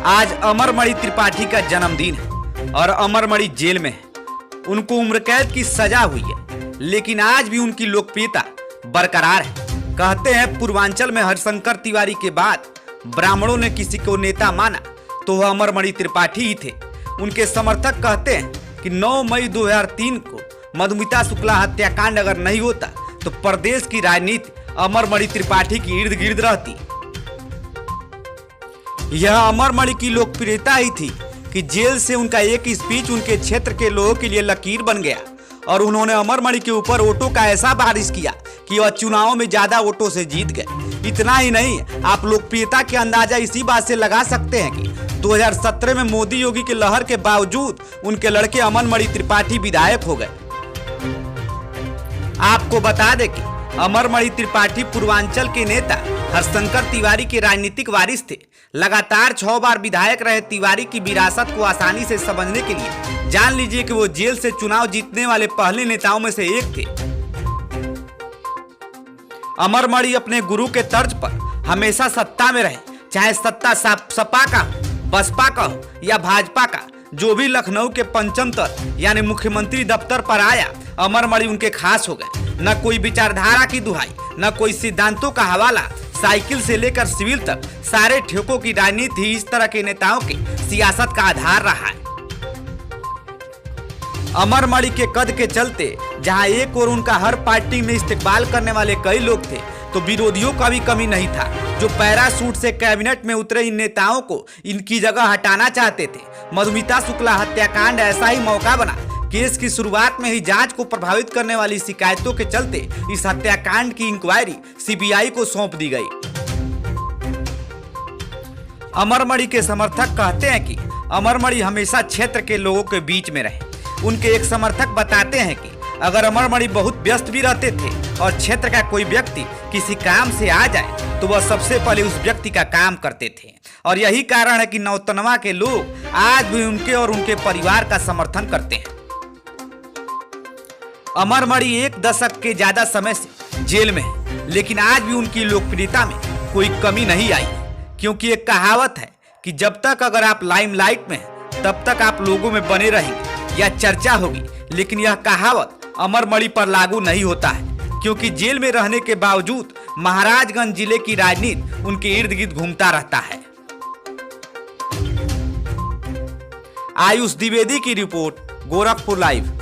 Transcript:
आज अमरमणि त्रिपाठी का जन्मदिन है और अमरमणि जेल में है। उनको उम्र कैद की सजा हुई है, लेकिन आज भी उनकी लोकप्रियता बरकरार है। कहते हैं पूर्वांचल में हरिशंकर तिवारी के बाद ब्राह्मणों ने किसी को नेता माना तो वह अमरमणि त्रिपाठी ही थे। उनके समर्थक कहते हैं कि 9 मई 2003 को मधुमिता शुक्ला हत्याकांड अगर नहीं होता तो प्रदेश की राजनीति अमरमणि त्रिपाठी की इर्द गिर्द रहती। यह अमरमणि की लोकप्रियता ही थी कि जेल से उनका एक स्पीच उनके क्षेत्र के लोगों के लिए लकीर बन गया और उन्होंने अमरमणि के ऊपर वोटों का ऐसा बारिश किया कि वह चुनावों में ज्यादा वोटों से जीत गए। इतना ही नहीं, आप लोकप्रियता के अंदाजा इसी बात से लगा सकते हैं कि 2017 में मोदी योगी के लहर के बावजूद उनके लड़के अमरमणि त्रिपाठी विधायक हो गए। आपको बता दें कि अमरमणि त्रिपाठी पूर्वांचल के नेता हरिशंकर तिवारी के राजनीतिक वारिस थे। लगातार 6 बार विधायक रहे तिवारी की विरासत को आसानी से समझने के लिए जान लीजिए कि वो जेल से चुनाव जीतने वाले पहले नेताओं में से एक थे। अमरमणि अपने गुरु के तर्ज पर हमेशा सत्ता में रहे, चाहे सत्ता सपा का, बसपा का हो या भाजपा का। जो भी लखनऊ के पंचम तर्ज यानी मुख्यमंत्री दफ्तर पर आया, अमरमणि उनके खास हो गए। न कोई विचारधारा की दुहाई, न कोई सिद्धांतों का हवाला, साइकिल से लेकर सिविल तक सारे ठेकों की राजनीति इस तरह के नेताओं के सियासत का आधार रहा है। अमरमणि के कद के चलते जहां एक और उनका हर पार्टी में इस्तेमाल करने वाले कई लोग थे, तो विरोधियों का भी कमी नहीं था, जो पैरासूट से कैबिनेट में उतरे इन नेताओं को इनकी जगह हटाना चाहते थे। मधुमिता शुक्ला हत्याकांड ऐसा ही मौका बना। केस की शुरुआत में ही जांच को प्रभावित करने वाली शिकायतों के चलते इस हत्याकांड की इंक्वायरी सीबीआई को सौंप दी गई। अमरमणि के समर्थक कहते हैं कि अमरमणि हमेशा क्षेत्र के लोगों के बीच में रहे। उनके एक समर्थक बताते हैं कि अगर अमरमणि बहुत व्यस्त भी रहते थे और क्षेत्र का कोई व्यक्ति किसी काम से आ जाए तो वह सबसे पहले उस व्यक्ति का काम करते थे, और यही कारण है कि नौतनवा के लोग आज भी उनके और उनके परिवार का समर्थन करते हैं। अमरमणि 1 दशक के ज्यादा समय से जेल में है, लेकिन आज भी उनकी लोकप्रियता में कोई कमी नहीं आई, क्योंकि एक कहावत है कि जब तक अगर आप लाइमलाइट में हैं तब तक आप लोगों में बने रहेंगे या चर्चा होगी। लेकिन यह कहावत अमरमणि पर लागू नहीं होता है, क्योंकि जेल में रहने के बावजूद महाराजगंज जिले की राजनीति उनके इर्द गिर्द घूमता रहता है। आयुष द्विवेदी की रिपोर्ट, गोरखपुर लाइव।